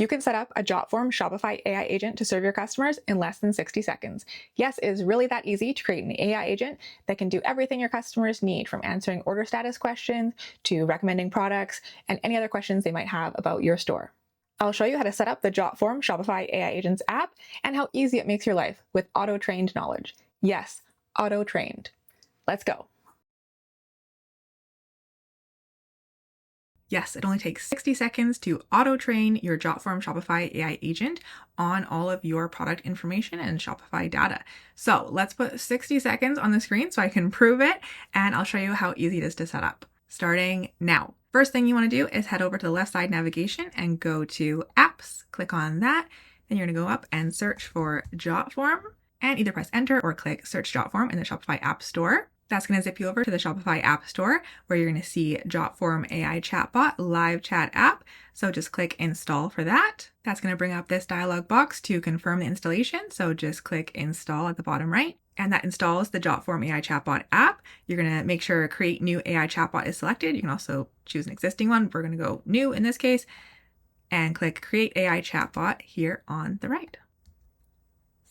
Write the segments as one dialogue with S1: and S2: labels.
S1: You can set up a Jotform Shopify AI agent to serve your customers in less than 60 seconds. Yes, it is really that easy to create an AI agent that can do everything your customers need, from answering order status questions to recommending products and any other questions they might have about your store. I'll show you how to set up the Jotform Shopify AI Agents app and how easy it makes your life with auto-trained knowledge. Yes, auto-trained. Let's go. Yes, it only takes 60 seconds to auto-train your Jotform Shopify AI agent on all of your product information and Shopify data. So let's put 60 seconds on the screen so I can prove it, and I'll show you how easy it is to set up. Starting now. First thing you want to do is head over to the left side navigation and go to Apps. Click on that. Then you're going to go up and search for Jotform and either press Enter or click Search Jotform in the Shopify App Store. That's going to zip you over to the Shopify App Store where you're going to see Jotform AI Chatbot live chat app. So just click Install for that. That's going to bring up this dialog box to confirm the installation. So just click Install at the bottom right. And that installs the Jotform AI Chatbot app. You're going to make sure Create New AI Chatbot is selected. You can also choose an existing one. We're going to go New in this case and click Create AI Chatbot here on the right.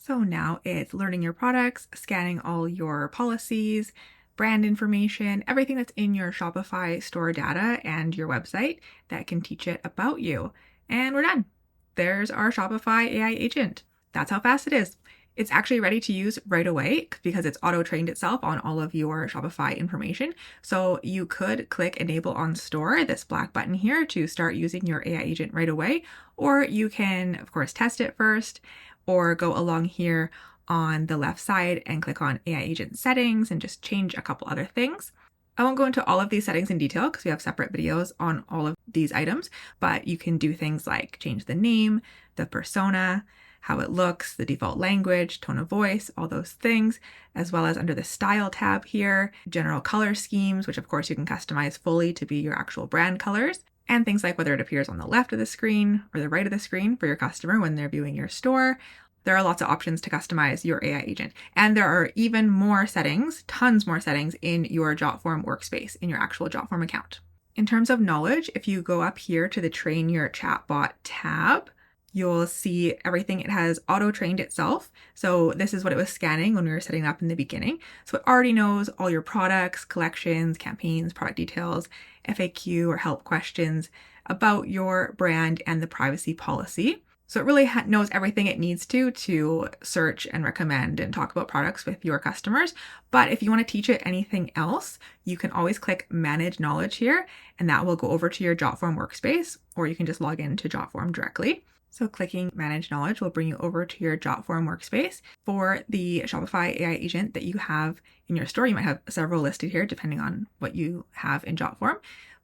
S1: So now it's learning your products, scanning all your policies, brand information, everything that's in your Shopify store data and your website that can teach it about you. And we're done. There's our Shopify AI agent. That's how fast it is. It's actually ready to use right away because it's auto-trained itself on all of your Shopify information. So you could click Enable on Store, this black button here, to start using your AI agent right away. Or you can, of course, test it first, or go along here on the left side and click on AI agent settings and just change a couple other things. I won't go into all of these settings in detail because we have separate videos on all of these items, but you can do things like change the name, the persona, how it looks, the default language, tone of voice, all those things, as well as under the style tab here, general color schemes, which of course you can customize fully to be your actual brand colors, and things like whether it appears on the left of the screen or the right of the screen for your customer when they're viewing your store. There are lots of options to customize your AI agent. And there are even more settings, tons more settings in your Jotform workspace, in your actual Jotform account. In terms of knowledge, if you go up here to the Train Your Chatbot tab, you'll see everything it has auto-trained itself. So this is what it was scanning when we were setting it up in the beginning. So it already knows all your products, collections, campaigns, product details, FAQ or help questions about your brand and the privacy policy. So it really knows everything it needs to search and recommend and talk about products with your customers. But if you want to teach it anything else, you can always click Manage Knowledge here, and that will go over to your Jotform workspace, or you can just log into Jotform directly. So clicking Manage Knowledge will bring you over to your Jotform workspace. For the Shopify AI agent that you have in your store, you might have several listed here depending on what you have in Jotform.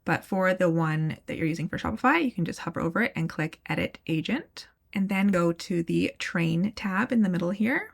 S1: But for the one that you're using for Shopify, you can just hover over it and click Edit Agent, and then go to the Train tab in the middle here,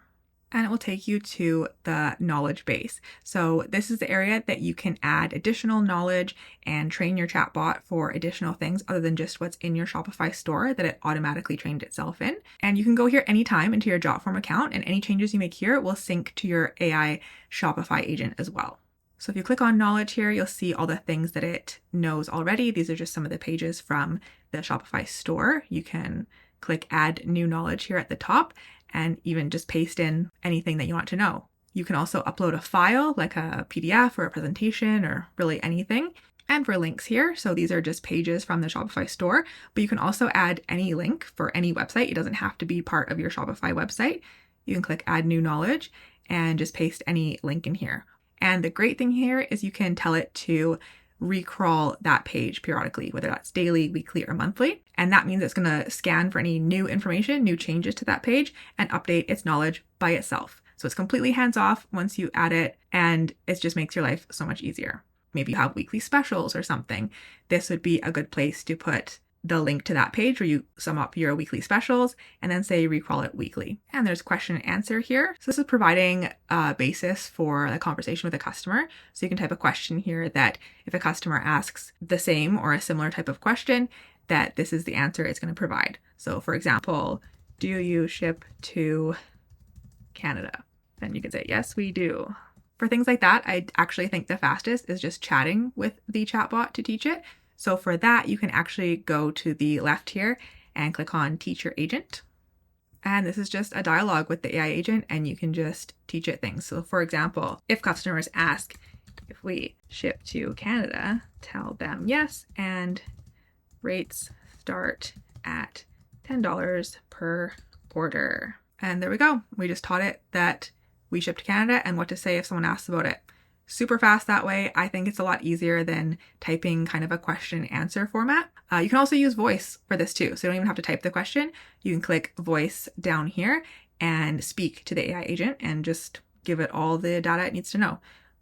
S1: and it will take you to the knowledge base. So this is the area that you can add additional knowledge and train your chatbot for additional things other than just what's in your Shopify store that it automatically trained itself in. And you can go here anytime into your Jotform account, and any changes you make here will sync to your AI Shopify agent as well. So if you click on knowledge here, you'll see all the things that it knows already. These are just some of the pages from the Shopify store. You can click Add New Knowledge here at the top and even just paste in anything that you want to know. You can also upload a file like a PDF or a presentation or really anything. And for links here, so these are just pages from the Shopify store, but you can also add any link for any website. It doesn't have to be part of your Shopify website. You can click Add New Knowledge and just paste any link in here. And the great thing here is you can tell it to recrawl that page periodically, whether that's daily, weekly, or monthly. And that means it's going to scan for any new information, new changes to that page, and update its knowledge by itself. So it's completely hands-off once you add it, and it just makes your life so much easier. Maybe you have weekly specials or something. This would be a good place to put the link to that page where you sum up your weekly specials and then say recrawl it weekly. And there's question and answer here. So this is providing a basis for a conversation with a customer. So you can type a question here that if a customer asks the same or a similar type of question, that this is the answer it's going to provide. So for example, do you ship to Canada? Then you can say, yes, we do. For things like that, I actually think the fastest is just chatting with the chatbot to teach it. So for that, you can actually go to the left here and click on Teach Your Agent. And this is just a dialogue with the AI agent, and you can just teach it things. So for example, if customers ask if we ship to Canada, tell them yes, and rates start at $10 per order. And there we go. We just taught it that we ship to Canada and what to say if someone asks about it. Super fast that way. I think it's a lot easier than typing kind of a question answer format. You can also use voice for this too. So you don't even have to type the question. You can click voice down here and speak to the AI agent and just give it all the data it needs to know.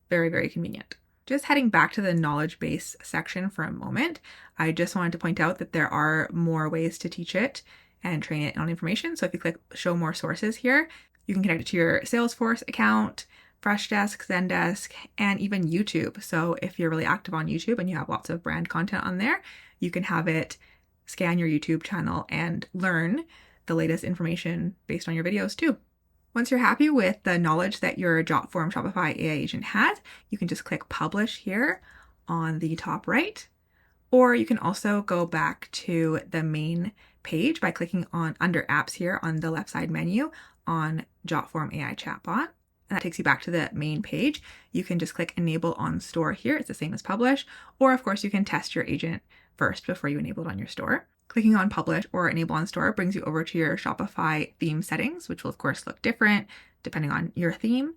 S1: Very, very convenient. Just heading back to the knowledge base section for a moment, I just wanted to point out that there are more ways to teach it and train it on information. So if you click show more sources here, you can connect it to your Salesforce account, Freshdesk, Zendesk, and even YouTube. So if you're really active on YouTube and you have lots of brand content on there, you can have it scan your YouTube channel and learn the latest information based on your videos too. Once you're happy with the knowledge that your Jotform Shopify AI agent has, you can just click publish here on the top right, or you can also go back to the main page by clicking on under apps here on the left side menu on Jotform AI Chatbot. And that takes you back to the main page. You can just click enable on store here. It's the same as publish. Or of course you can test your agent first before you enable it on your store. Clicking on publish or enable on store brings you over to your Shopify theme settings, which will of course look different depending on your theme.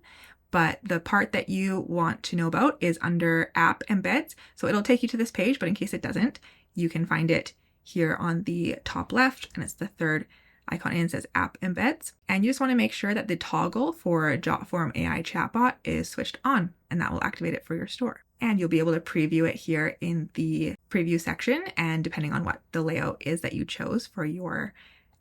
S1: But the part that you want to know about is under app embeds. So it'll take you to this page, but in case it doesn't, you can find it here on the top left, and it's the third icon and it says app embeds. And you just want to make sure that the toggle for Jotform AI Chatbot is switched on, and that will activate it for your store. And you'll be able to preview it here in the preview section, and depending on what the layout is that you chose for your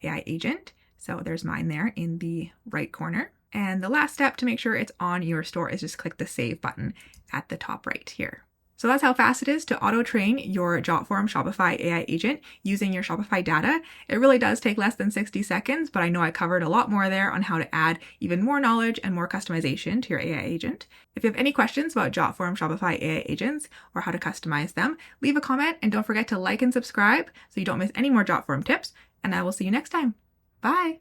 S1: AI agent. So there's mine there in the right corner. And the last step to make sure it's on your store is just click the save button at the top right here. So that's how fast it is to auto-train your Jotform Shopify AI agent using your Shopify data. It really does take less than 60 seconds, but I know I covered a lot more there on how to add even more knowledge and more customization to your AI agent. If you have any questions about Jotform Shopify AI agents or how to customize them, leave a comment and don't forget to like and subscribe so you don't miss any more Jotform tips, and I will see you next time. Bye!